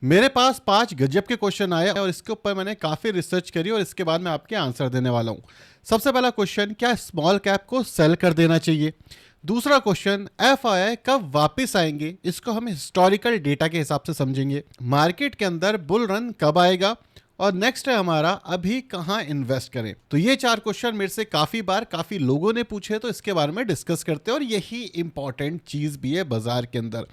मेरे पास 5 गजब के क्वेश्चन आए और इसके ऊपर मैंने काफ़ी रिसर्च करी और इसके बाद मैं आपके आंसर देने वाला हूँ। सबसे पहला क्वेश्चन, क्या स्मॉल कैप को सेल कर देना चाहिए? दूसरा क्वेश्चन, एफआईआई कब वापस आएंगे? इसको हम हिस्टोरिकल डेटा के हिसाब से समझेंगे। मार्केट के अंदर बुल रन कब आएगा? और नेक्स्ट है हमारा, अभी कहां इन्वेस्ट करें? तो ये 4 क्वेश्चन मेरे से काफी बार काफी लोगों ने पूछे, तो इसके बारे में डिस्कस करते हैं और यही इंपॉर्टेंट चीज भी है बाजार के अंदर।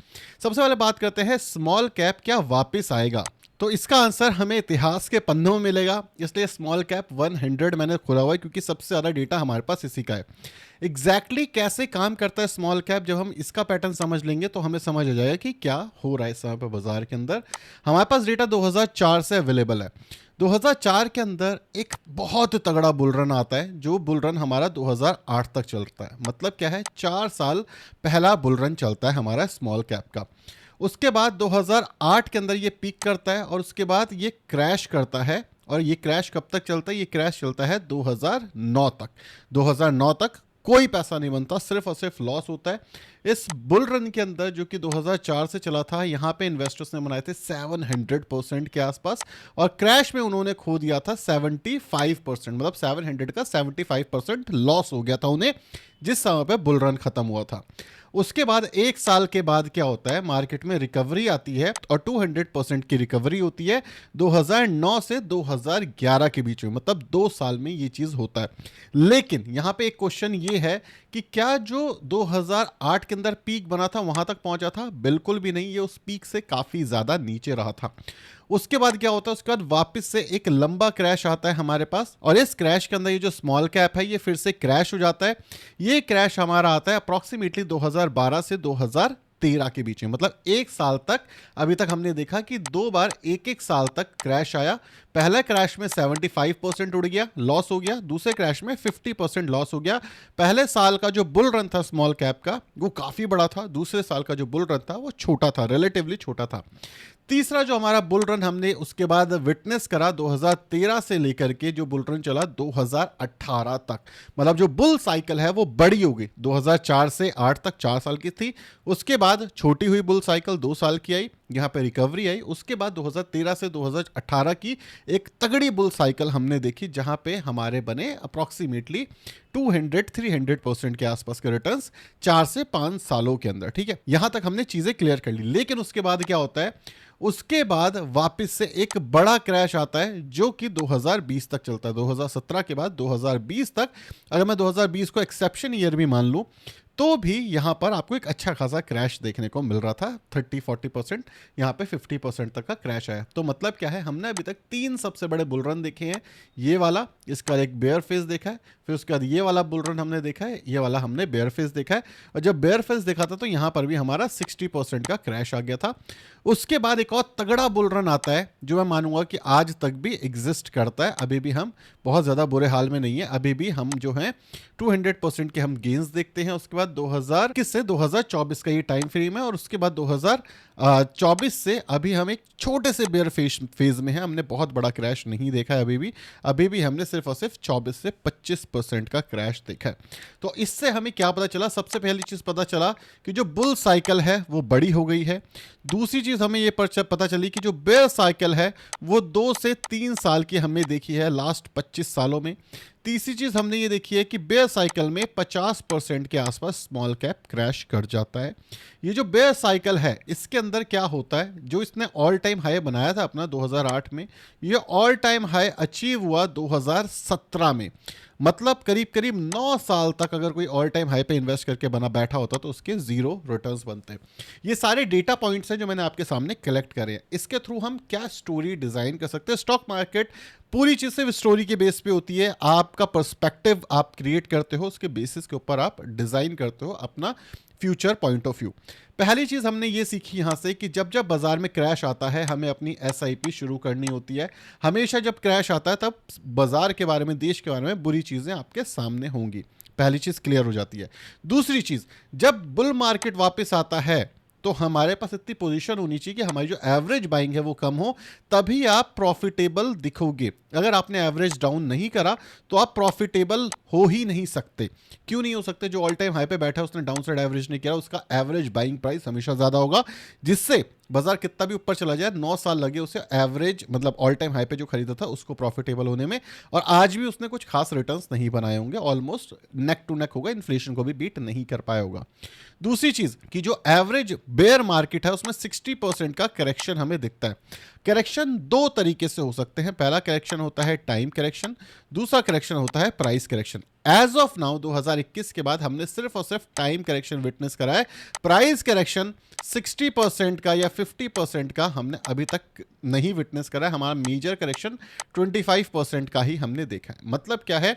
सबसे पहले बात करते हैं, स्मॉल कैप क्या वापस आएगा? तो इसका आंसर हमें इतिहास के पन्नों में मिलेगा, इसलिए स्मॉल कैप 100 मैंने खोला हुआ है क्योंकि सबसे ज़्यादा डेटा हमारे पास इसी का है। एग्जैक्टली कैसे काम करता है स्मॉल कैप, जब हम इसका पैटर्न समझ लेंगे तो हमें समझ आ जाएगा कि क्या हो रहा है इस समय पर बाजार के अंदर। हमारे पास डेटा 2004 से अवेलेबल है। 2004 के अंदर एक बहुत तगड़ा बुल रन आता है, जो बुल रन हमारा 2008 तक चलता है। मतलब क्या है, 4 साल पहला बुल रन चलता है हमारा स्मॉल कैप का। उसके बाद 2008 के अंदर ये पीक करता है और उसके बाद ये क्रैश करता है। और ये क्रैश कब तक चलता है? ये क्रैश चलता है 2009 तक। 2009 तक कोई पैसा नहीं बनता, सिर्फ और सिर्फ लॉस होता है। इस बुल रन के अंदर जो कि 2004 से चला था, यहाँ पे इन्वेस्टर्स ने बनाए थे 700% के आसपास और क्रैश में उन्होंने खो दिया था 75%। मतलब 700 का 75% लॉस हो गया था उन्हें जिस समय पे बुल रन खत्म हुआ था। उसके बाद 1 साल के बाद क्या होता है, मार्केट में रिकवरी आती है और 200% की रिकवरी होती है 2009 से 2011 के बीच में। मतलब 2 साल में ये चीज होता है। लेकिन यहां पे एक क्वेश्चन ये है कि क्या जो 2008 के अंदर पीक बना था वहां तक पहुंचा था? बिल्कुल भी नहीं, ये उस पीक से काफी ज्यादा नीचे रहा था। उसके बाद क्या होता है, उसके बाद वापस से एक लंबा क्रैश आता है हमारे पास और इस क्रैश के अंदर ये जो स्मॉल कैप है ये फिर से क्रैश हो जाता है। ये क्रैश हमारा आता है अप्रोक्सीमेटली 2012 से 2013 के बीच में। मतलब 1 साल तक अभी तक हमने देखा कि 2 बार 1-1 साल तक क्रैश आया। पहले क्रैश में 75% उड़ गया, लॉस हो गया। दूसरे क्रैश में 50% लॉस हो गया। पहले साल का जो बुल रन था स्मॉल कैप का वो काफी बड़ा था, दूसरे साल का जो बुल रन था वो छोटा था, रिलेटिवली छोटा था। तीसरा जो हमारा बुल रन हमने उसके बाद विटनेस करा 2013 से लेकर के जो बुल रन चला 2018 तक। मतलब जो बुल साइकिल है वो बड़ी हो गई, 2004 से 8 तक 4 साल की थी। उसके बाद छोटी हुई बुल साइकिल 2 साल की आई, यहाँ पे रिकवरी आई। उसके बाद 2013 से 2018 की एक तगड़ी बुल साइकिल हमने देखी, जहां पे हमारे बने अप्रोक्सीमेटली 200-300% के आसपास के रिटर्न्स 4 से 5 सालों के अंदर। ठीक है, यहां तक हमने चीजें क्लियर कर ली। लेकिन उसके बाद क्या होता है, उसके बाद वापस से एक बड़ा क्रैश आता है जो कि 2020 तक चलता है। 2017 के बाद 2020 तक, अगर मैं 2020 को एक्सेप्शन ईयर भी मान लूं तो भी यहां पर आपको एक अच्छा खासा क्रैश देखने को मिल रहा था। 30-40%, यहां पे 50% तक का क्रैश आया। तो मतलब क्या है, हमने अभी तक 3 सबसे बड़े बुल रन देखे हैं। ये वाला, इसका एक बेयर फेस देखा है, फिर उसके बाद ये वाला बुल रन हमने देखा है, ये वाला हमने बेयर फेस देखा है। और जब बेयर फेस देखा था तो यहां पर भी हमारा 60% का क्रैश आ गया था। उसके बाद एक और तगड़ा बुल रन आता है जो मैं मानूंगा कि आज तक भी एग्जिस्ट करता है। अभी भी हम बहुत ज़्यादा बुरे हाल में नहीं है, अभी भी हम जो हैं 200% के हम गेन्स देखते हैं। उसके बाद 2021 से 2024 का ये टाइम फ्रेम है और उसके बाद 2024 से अभी हम एक छोटे से बेयर फेज में हैं। हमने बहुत बड़ा क्रैश नहीं देखा है अभी भी हमने सिर्फ और सिर्फ 24 से 25% का क्रैश देखा है। तो इससे हमें क्या पता चला? सबसे पहली चीज़ पता चला कि जो बुल साइकिल है वो बड़ी हो गई है। दूसरी चीज़ हमें ये पता चली कि जो बेयर साइकिल है वो 2 से 3 साल की हमने देखी है लास्ट 25 सालों में। तीसरी चीज हमने ये देखी है कि बेयर साइकिल में 50% के आसपास स्मॉल कैप क्रैश कर जाता है। ये जो बेयर साइकिल है इसके अंदर क्या होता है, जो इसने ऑल टाइम हाई बनाया था अपना 2008 में, ये ऑल टाइम हाई अचीव हुआ 2017 में। मतलब करीब करीब 9 साल तक अगर कोई ऑल टाइम हाई पे इन्वेस्ट करके बना बैठा होता तो उसके 0 रिटर्न्स बनते हैं। ये सारे डेटा पॉइंट्स हैं जो मैंने आपके सामने कलेक्ट करे हैं। इसके थ्रू हम क्या स्टोरी डिजाइन कर सकते हैं? स्टॉक मार्केट पूरी चीज सिर्फ स्टोरी के बेस पे होती है। आपका पर्सपेक्टिव आप क्रिएट करते हो, उसके बेसिस के ऊपर आप डिजाइन करते हो अपना फ्यूचर पॉइंट ऑफ व्यू। पहली चीज हमने ये सीखी यहां से कि जब जब बाजार में क्रैश आता है हमें अपनी एसआईपी शुरू करनी होती है। हमेशा जब क्रैश आता है तब बाजार के बारे में, देश के बारे में बुरी चीजें आपके सामने होंगी। पहली चीज क्लियर हो जाती है। दूसरी चीज, जब बुल मार्केट वापस आता है तो हमारे पास इतनी पोजीशन होनी चाहिए कि हमारी जो एवरेज बाइंग है वो कम हो, तभी आप प्रॉफिटेबल दिखोगे। अगर आपने एवरेज डाउन नहीं करा तो आप प्रॉफिटेबल हो ही नहीं सकते। क्यों नहीं हो सकते? जो ऑल टाइम हाई पे बैठा है उसने डाउन साइड एवरेज नहीं किया, उसका एवरेज बाइंग प्राइस हमेशा ज्यादा होगा, जिससे बाजार कितना भी ऊपर चला जाए, 9 साल लगे उसे एवरेज मतलब ऑल टाइम हाई पे जो खरीदा था उसको प्रॉफिटेबल होने में, और आज भी उसने कुछ खास रिटर्न्स नहीं बनाए होंगे, ऑलमोस्ट नेक टू नेक होगा, इन्फ्लेशन को भी बीट नहीं कर पाया होगा। दूसरी चीज कि जो एवरेज बेयर मार्केट है उसमें 60% का करेक्शन हमें दिखता है। करेक्शन दो तरीके से हो सकते हैं, पहला करेक्शन होता है टाइम करेक्शन, दूसरा करेक्शन होता है price correction. As of now 2021 के बाद हमने सिर्फ और सिर्फ टाइम करेक्शन विटनेस करा है, प्राइस करेक्शन 60% का या 50% का हमने अभी तक नहीं विटनेस करा है। हमारा मेजर करेक्शन 25% का ही हमने देखा है। मतलब क्या है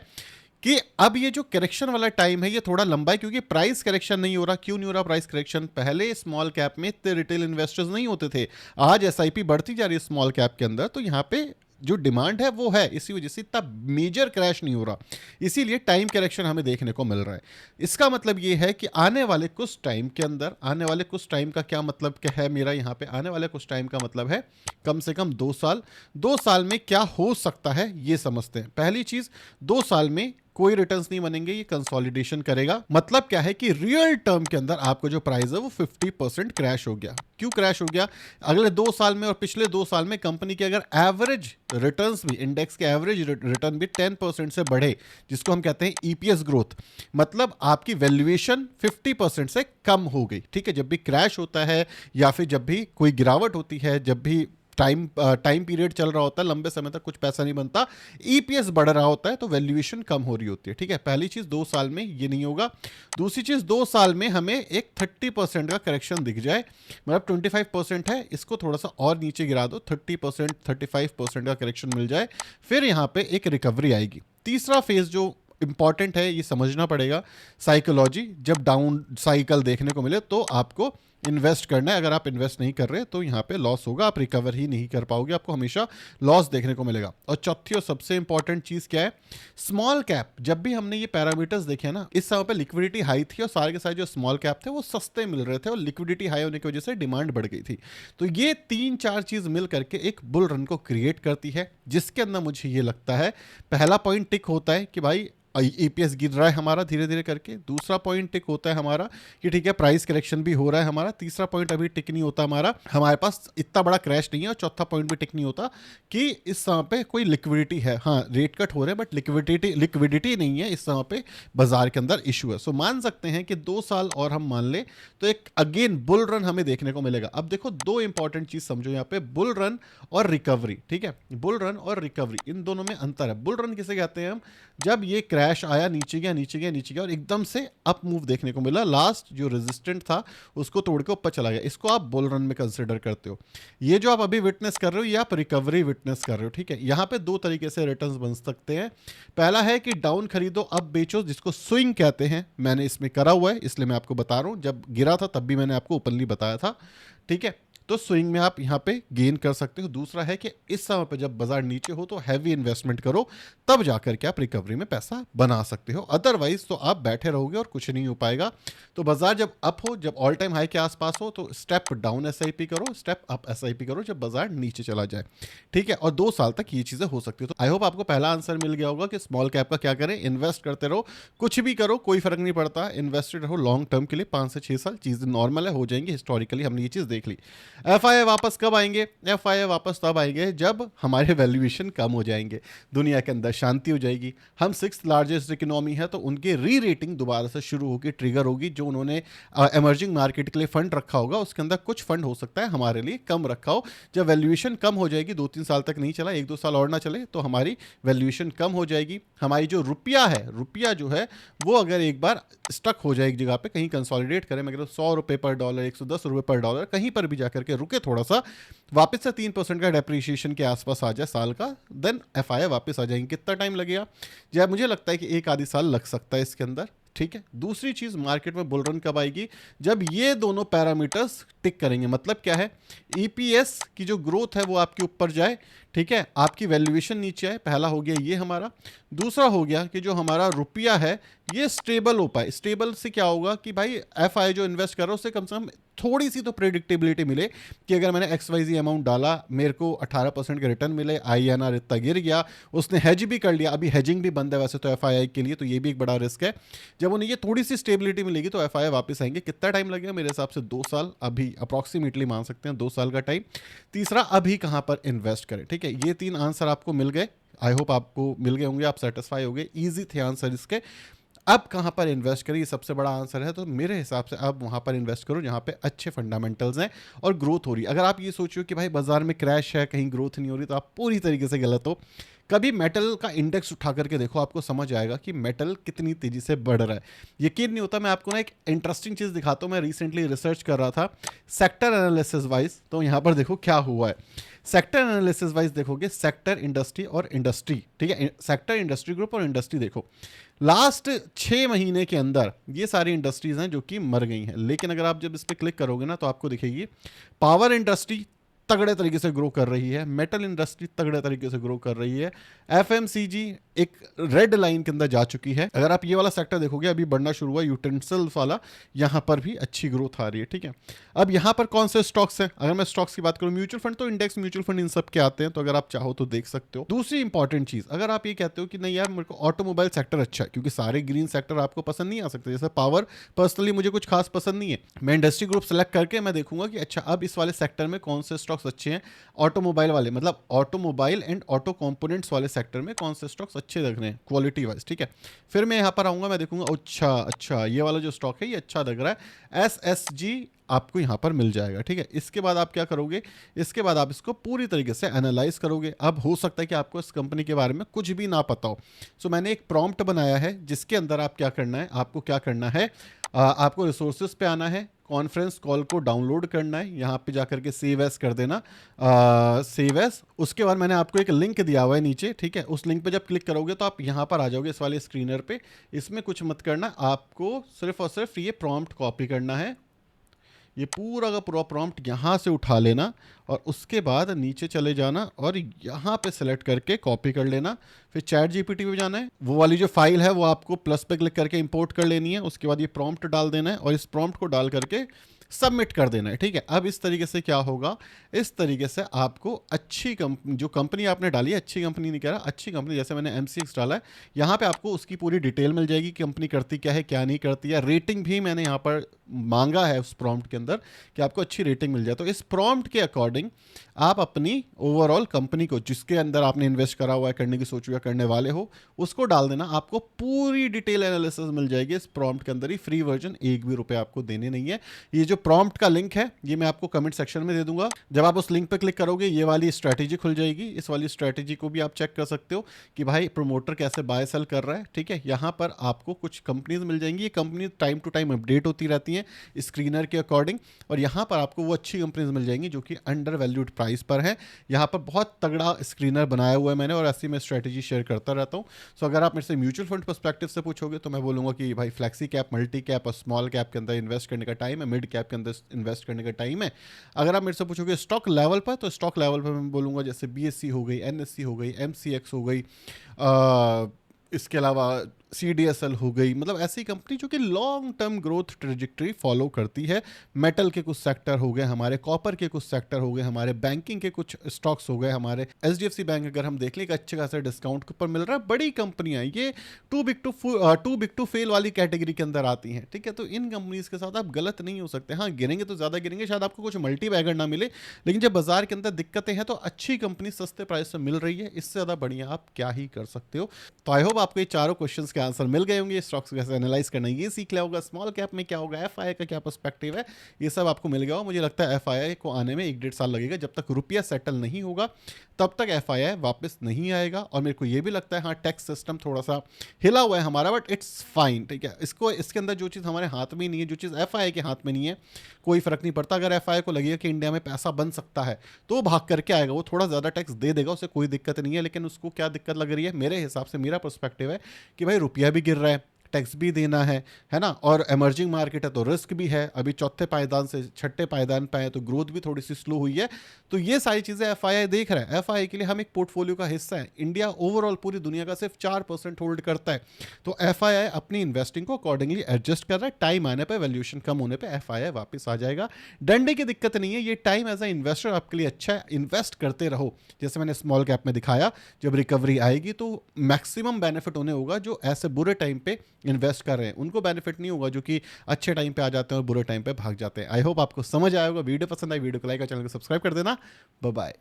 कि अब ये जो करेक्शन वाला टाइम है ये थोड़ा लंबा है, क्योंकि प्राइस करेक्शन नहीं हो रहा। क्यों नहीं हो रहा प्राइस करेक्शन? पहले स्मॉल कैप में इतने रिटेल इन्वेस्टर्स नहीं होते थे, आज एसआईपी बढ़ती जा रही है स्मॉल कैप के अंदर, तो यहाँ पे जो डिमांड है वो है, इसी वजह से इतना मेजर क्रैश नहीं हो रहा, इसीलिए टाइम करेक्शन हमें देखने को मिल रहा है। इसका मतलब ये है कि आने वाले कुछ टाइम के अंदर, आने वाले कुछ टाइम का क्या मतलब क्या है मेरा यहाँ पे, आने वाले कुछ टाइम का मतलब है कम से कम 2 साल। 2 साल में क्या हो सकता है ये समझते हैं। पहली चीज, 2 साल में कोई रिटर्न्स नहीं बनेंगे, ये कंसोलिडेशन करेगा। मतलब क्या है कि रियल टर्म के अंदर आपको जो प्राइस है वो 50% क्रैश हो गया। क्यों क्रैश हो गया? अगले 2 साल में और पिछले 2 साल में कंपनी के अगर एवरेज रिटर्न्स भी, इंडेक्स के एवरेज रिटर्न भी 10% से बढ़े, जिसको हम कहते हैं ईपीएस ग्रोथ, मतलब आपकी वैल्यूएशन 50% से कम हो गई। ठीक है, जब भी क्रैश होता है या फिर जब भी कोई गिरावट होती है, जब भी टाइम पीरियड चल रहा होता है, लंबे समय तक कुछ पैसा नहीं बनता, ईपीएस बढ़ रहा होता है, तो वैल्यूएशन कम हो रही होती है। ठीक है, पहली चीज 2 साल में ये नहीं होगा। दूसरी चीज, 2 साल में हमें एक 30% का करेक्शन दिख जाए, मतलब 25% है, इसको थोड़ा सा और नीचे गिरा दो, 30% 35% का करेक्शन मिल जाए, फिर यहां पे एक रिकवरी आएगी। तीसरा फेज जो इंपॉर्टेंट है, ये समझना पड़ेगा, साइकोलॉजी। जब डाउन साइकिल देखने को मिले तो आपको इन्वेस्ट करना है। अगर आप इन्वेस्ट नहीं कर रहे तो यहाँ पे लॉस होगा, आप रिकवर ही नहीं कर पाओगे, आपको हमेशा लॉस देखने को मिलेगा। और चौथी और सबसे इंपॉर्टेंट चीज क्या है, स्मॉल कैप। जब भी हमने ये पैरामीटर्स देखे ना, इस समय पे लिक्विडिटी हाई थी और सारे के सारे जो स्मॉल कैप थे वो सस्ते मिल रहे थे, और लिक्विडिटी हाई होने की वजह से डिमांड बढ़ गई थी। तो ये 3-4 चीज मिल करके एक बुल रन को क्रिएट करती है, जिसके अंदर मुझे ये लगता है पहला पॉइंट टिक होता है कि भाई ईपीएस गिर रहा है हमारा धीरे धीरे करके। दूसरा पॉइंट टिक होता है हमारा कि ठीक है प्राइस करेक्शन भी हो रहा है हमारा। तीसरा पॉइंट अभी टिक नहीं होता हमारा, हमारे पास इतना बड़ा क्रैश नहीं है। और चौथा पॉइंट भी टिक नहीं होता कि इस समय पे कोई लिक्विडिटी है। हाँ, रेट कट हो रहे हैं बट लिक्विडिटी नहीं है इस समय पे, बाजार के अंदर इशू है। सो मान सकते हैं कि 2 साल और हम मान ले तो एक अगेन बुल रन हमें देखने को मिलेगा। अब देखो, 2 इंपॉर्टेंट चीज समझो यहाँ पे, बुल रन और रिकवरी। ठीक है, बुल रन और रिकवरी, इन दोनों में अंतर है। बुल रन किसे कहते हैं हम? जब ये क्रैश आया, नीचे गया नीचे गया नीचे गया और एकदम से अप मूव देखने को मिला, लास्ट जो रेजिस्टेंट था उसको तोड़ के ऊपर चला गया, इसको आप बुल रन में कंसिडर करते हो। ये जो आप अभी विटनेस कर रहे हो ये आप रिकवरी विटनेस कर रहे हो। ठीक है, यहां पे 2 तरीके से रिटर्न्स बन सकते हैं। पहला है कि डाउन खरीदो अब बेचो, जिसको स्विंग कहते हैं। मैंने इसमें करा हुआ है इसलिए मैं आपको बता रहा हूं, जब गिरा था तब भी मैंने आपको ओपनली बताया था। ठीक है, तो स्विंग में आप यहां पे गेन कर सकते हो। दूसरा है कि इस समय पे जब बाजार नीचे हो तो हैवी इन्वेस्टमेंट करो, तब जाकर के आप रिकवरी में पैसा बना सकते हो। अदरवाइज तो आप बैठे रहोगे और कुछ नहीं हो पाएगा। तो बाजार जब अप हो, जब ऑल टाइम हाई के आसपास हो, तो स्टेप डाउन एसआईपी करो, स्टेप अप एसआईपी करो जब बाजार नीचे चला जाए। ठीक है, और 2 साल तक ये चीजें हो सकती है। तो आई होप आपको पहला आंसर मिल गया होगा कि स्मॉल कैप का क्या करें। इन्वेस्ट करते रहो, कुछ भी करो कोई फर्क नहीं पड़ता, इन्वेस्टेड रहो लॉन्ग टर्म के लिए, 5 से 6 साल, चीजें नॉर्मल है, हो जाएंगी। हिस्टोरिकली हमने ये चीज देख ली। एफआईआई वापस कब आएंगे? एफआईआई वापस तब आएंगे जब हमारे वैल्यूएशन कम हो जाएंगे, दुनिया के अंदर शांति हो जाएगी। हम 6th लार्जेस्ट इकोनॉमी है, तो उनकी री रेटिंग दोबारा से शुरू होगी, ट्रिगर होगी। जो उन्होंने इमर्जिंग मार्केट के लिए फंड रखा होगा उसके अंदर कुछ फंड हो सकता है हमारे लिए कम रखा हो। जब वैल्यूएशन कम हो जाएगी, 2-3 साल तक नहीं चला, 1-2 साल और ना चले, तो हमारी वैल्यूएशन कम हो जाएगी। हमारी जो रुपया है, रुपया जो है वो अगर एक बार स्टक हो जाए एक जगह पे, कहीं कंसोलिडेट करें, मगर 100 रुपए पर डॉलर, 110 रुपए पर डॉलर, कहीं पर भी जाकर के रुके थोड़ा सा, वापस से 3% का डेप्रिसिएशन के आसपास आ जाए साल का, देन एफआईआई वापस आ जाएंगे। कितना टाइम लगेगा? जब मुझे लगता है कि 1 आधी साल लग सकता है इसके अंदर। ठीक है, दूसरी चीज, मार्केट में बुल रन कब आएगी? जब ये दोनों पैरामीटर्स टिक करेंगे। मतलब क्या है? ईपीएस की जो ग्रोथ है वो आपके ऊपर जाए, ठीक है, आपकी वैल्यूएशन नीचे आए, पहला हो गया ये हमारा। दूसरा हो गया कि जो हमारा रुपया है ये स्टेबल हो पाए। स्टेबल से क्या होगा कि भाई एफआई जो इन्वेस्ट कर रहा है उससे कम से कम थोड़ी सी तो प्रेडिक्टेबिलिटी मिले कि अगर मैंने XYZ अमाउंट डाला मेरे को 18% का रिटर्न मिले, INR इतना गिर गया, उसने हेज भी कर लिया, अभी हेजिंग भी बंद है वैसे तो एफआई के लिए, तो ये भी एक बड़ा रिस्क है। जब उन्हें ये थोड़ी सी स्टेबिलिटी मिलेगी तो एफआई वापस आएंगे। कितना टाइम लगेगा? मेरे हिसाब से 2 साल, अभी अप्रॉक्सीमेटली मान सकते हैं 2 साल का टाइम। तीसरा, अभी कहाँ पर इन्वेस्ट करें। ठीक है, ये 3 आंसर आपको मिल गए। आई होप आपको मिल गए होंगे, आप सेटिस्फाई हो गए, ईजी थे आंसर इसके। अब कहाँ पर इन्वेस्ट करें, ये सबसे बड़ा आंसर है। तो मेरे हिसाब से अब वहाँ पर इन्वेस्ट करो जहाँ पे अच्छे फंडामेंटल्स हैं और ग्रोथ हो रही है। अगर आप ये सोचो कि भाई बाजार में क्रैश है, कहीं ग्रोथ नहीं हो रही, तो आप पूरी तरीके से गलत हो। कभी मेटल का इंडेक्स उठा करके देखो, आपको समझ आएगा कि मेटल कितनी तेजी से बढ़ रहा है। यकीन नहीं होता। मैं आपको ना एक इंटरेस्टिंग चीज़ दिखाता हूँ। मैं रिसेंटली रिसर्च कर रहा था सेक्टर एनालिसिस वाइज, तो यहाँ पर देखो क्या हुआ है। सेक्टर एनालिसिस वाइज देखोगे, सेक्टर, इंडस्ट्री और इंडस्ट्री, ठीक है, सेक्टर, इंडस्ट्री ग्रुप और इंडस्ट्री देखो, लास्ट 6 महीने के अंदर ये सारी इंडस्ट्रीज हैं जो कि मर गई हैं। लेकिन अगर आप जब इस पर क्लिक करोगे ना तो आपको दिखेगी पावर इंडस्ट्री तगड़े तरीके से ग्रो कर रही है, मेटल इंडस्ट्री तगड़े तरीके से ग्रो कर रही है, एफएमसीजी एक रेड लाइन के अंदर जा चुकी है। अगर आप ये वाला सेक्टर देखोगे अभी बढ़ना शुरू हुआ, यूटेंसिल्स वाला, यहां पर भी अच्छी ग्रोथ आ रही है। ठीक है, अब यहां पर कौन से स्टॉक्स हैं? अगर मैं स्टॉक्स की बात करूं, म्यूचुअल फंड तो इंडेक्स म्यूचुअल फंड इन सब के आते हैं, तो अगर आप चाहो तो देख सकते हो। दूसरी इंपॉर्टेंट चीज, अगर आप ये कहते हो कि नहीं यार मेरे को ऑटोमोबाइल सेक्टर अच्छा है, क्योंकि सारे ग्रीन सेक्टर आपको पसंद नहीं आ सकते, जैसे पावर पर्सनली मुझे कुछ खास पसंद नहीं है, मैं इंडस्ट्री ग्रुप सेलेक्ट करके मैं देखूंगा कि अच्छा अब इस वाले सेक्टर में कौन से स्टॉक्स अच्छे हैं, ऑटोमोबाइल वाले, मतलब ऑटोमोबाइल एंड ऑटो कंपोनेंट्स वाले सेक्टर में कौन से स्टॉक्स अच्छे लग रहे हैं क्वालिटी वाइज। ठीक है, फिर मैं यहाँ पर आऊँगा, मैं देखूंगा अच्छा ये वाला जो स्टॉक है ये अच्छा लग रहा है, SSG आपको यहाँ पर मिल जाएगा। ठीक है, इसके बाद आप क्या करोगे? इसके बाद आप इसको पूरी तरीके से एनालाइज करोगे। अब हो सकता है कि आपको इस कंपनी के बारे में कुछ भी ना पता हो, सो मैंने एक प्रॉम्प्ट बनाया है जिसके अंदर आप क्या करना है, आपको क्या करना है, आपको रिसोर्सेज पे आना है, कॉन्फ्रेंस कॉल को डाउनलोड करना है, यहाँ पे जाकर के सेव एस कर देना, सेव एस। उसके बाद मैंने आपको एक लिंक दिया हुआ है नीचे। ठीक है, उस लिंक पे जब क्लिक करोगे तो आप यहाँ पर आ जाओगे इस वाले स्क्रीनर पे। इसमें कुछ मत करना, आपको सिर्फ और सिर्फ ये प्रॉम्प्ट कॉपी करना है, ये पूरा का पूरा प्रॉम्प्ट यहाँ से उठा लेना और उसके बाद नीचे चले जाना और यहाँ पे सेलेक्ट करके कॉपी कर लेना। फिर चैट जीपीटी पे जाना है, वो वाली जो फाइल है वो आपको प्लस पे क्लिक करके इंपोर्ट कर लेनी है। उसके बाद ये प्रॉम्प्ट डाल देना है और इस प्रॉम्प्ट को डाल करके सबमिट कर देना है। ठीक है, अब इस तरीके से क्या होगा, इस तरीके से आपको अच्छी कंपनी, जो कंपनी आपने डाली है, अच्छी कंपनी नहीं कह रहा, अच्छी कंपनी, जैसे मैंने MCX डाला है, यहाँ पे आपको उसकी पूरी डिटेल मिल जाएगी, कंपनी करती क्या है क्या नहीं करती है। रेटिंग भी मैंने यहाँ पर मांगा है उस प्रॉम्प्ट के अंदर कि आपको अच्छी रेटिंग मिल जाए। तो इस प्रॉम्प्ट के अकॉर्डिंग आप अपनी ओवरऑल कंपनी को, जिसके अंदर आपने इन्वेस्ट करा हुआ है, करने की सोच या करने वाले हो, उसको डाल देना, आपको पूरी डिटेल एनालिसिस मिल जाएगी इस प्रॉम्प्ट के अंदर ही, फ्री वर्जन, एक भी रुपए आपको देने नहीं है। ये जो प्रॉम्प्ट का लिंक है ये मैं आपको कमेंट सेक्शन में दे दूंगा। जब आप उस लिंक पे क्लिक करोगे ये वाली स्ट्रैटेजी खुल जाएगी। इस वाली स्ट्रैटेजी को भी आप चेक कर सकते हो कि भाई प्रमोटर कैसे बाय सेल कर रहा है। ठीक है, यहाँ पर आपको कुछ कंपनीज मिल जाएंगी, ये company time to time update होती रहती हैं स्क्रीनर के अकॉर्डिंग, और यहाँ पर आपको वो अच्छी कंपनीज मिल जाएंगी जो कि अंडर वैल्यूड प्राइस पर है। यहाँ पर बहुत तगड़ा स्क्रीनर बनाया हुआ है मैंने और ऐसी मैं स्ट्रैटेजी शेयर करता रहता हूँ। सो अगर आप मेरे से म्यूचुअल फंड पर्सपेक्टिव से पूछोगे तो मैं बोलूँगा कि भाई फ्लैक्सी कैप, मल्टी कैप और स्मॉल कैप के अंदर इन्वेस्ट करने का टाइम है, मिड कैप के अंदर इन्वेस्ट करने का टाइम है। अगर आप मेरे से पूछोगे स्टॉक लेवल पर, तो स्टॉक लेवल पर मैं बोलूँगा जैसे BSE हो गई, NSE हो गई, MCX हो गई, इसके अलावा CDSL हो गई, मतलब ऐसी कंपनी जो कि long term growth trajectory follow करती है। मेटल के कुछ सेक्टर हो गए हमारे, कॉपर के कुछ सेक्टर हो गए हमारे, बैंकिंग के कुछ स्टॉक्स हो गए हमारे। HDFC बैंक अगर हम देख लें एक अच्छे खासे डिस्काउंट के ऊपर मिल रहा है, बड़ी कंपनियां, ये टू बिग टू फेल वाली कैटेगरी के अंदर आती हैं। ठीक है, तो इन कंपनीज के साथ आप गलत नहीं हो सकते। हाँ, गिरेंगे तो ज़्यादा गिरेंगे, शायद आपको कुछ मल्टी बैगर ना मिले, लेकिन जब बाजार के अंदर दिक्कतें हैं तो अच्छी कंपनी सस्ते प्राइस से मिल रही है, इससे ज़्यादा बढ़िया आप क्या ही कर सकते हो। तो आई होप आपको ये चारों क्वेश्चन के आंसर मिल गए होंगे, स्टॉक्स कैसे एनालाइज करना ये सीख लिया होगा, स्मॉल कैप में क्या होगा, एफआईआई का क्या पर्सपेक्टिव है, ये सब आपको मिल गया होगा। मुझे लगता है एफआईआई को आने में 1-1.5 साल लगेगा, जब तक रुपया सेटल नहीं होगा तब तक एफआईआई वापस नहीं आएगा। और मेरे को ये भी लगता है हाँ, टैक्स सिस्टम थोड़ा सा हिला हुआ है हमारा, बट इट्स फाइन। ठीक है, इसको इसके अंदर जो चीज़ हमारे हाथ में नहीं है, जो चीज़ एफआईआई के हाथ में नहीं है, कोई फर्क नहीं पड़ता। अगर एफआईआई को लगेगा कि इंडिया में पैसा बन सकता है तो वो भाग करके आएगा, वो थोड़ा ज़्यादा टैक्स दे देगा, उसे कोई दिक्कत नहीं है। लेकिन उसको क्या दिक्कत लग रही है, मेरे हिसाब से, मेरा पर्सपेक्टिव है कि भाई रुपया भी गिर रहा है, टैक्स भी देना है ना, और एमर्जिंग मार्केट है तो रिस्क भी है, अभी चौथे पायदान से छठे पायदान पे है तो ग्रोथ भी थोड़ी सी स्लो हुई है। तो ये सारी चीज़ें एफआईआई देख रहा है। एफआईआई के लिए हम एक पोर्टफोलियो का हिस्सा है। इंडिया ओवरऑल पूरी दुनिया का सिर्फ 4% होल्ड करता है। तो एफआईआई अपनी इन्वेस्टिंग को अकॉर्डिंगली एडजस्ट कर रहा है। टाइम आने पर, वैल्यूएशन कम होने पर एफआईआई वापस आ जाएगा। डरने की दिक्कत नहीं है, ये टाइम एज ए इन्वेस्टर आपके लिए अच्छा है। इन्वेस्ट करते रहो, जैसे मैंने स्मॉल कैप में दिखाया, जब रिकवरी आएगी तो मैक्सिमम बेनिफिट उन्हें होगा जो ऐसे बुरे टाइम पे इन्वेस्ट कर रहे हैं। उनको बेनिफिट नहीं होगा जो कि अच्छे टाइम पे आ जाते हैं और बुरे टाइम पे भाग जाते हैं। आई होप आपको समझ आएगा। वीडियो पसंद आई, वीडियो को लाइक और चैनल को सब्सक्राइब कर देना। Bye bye.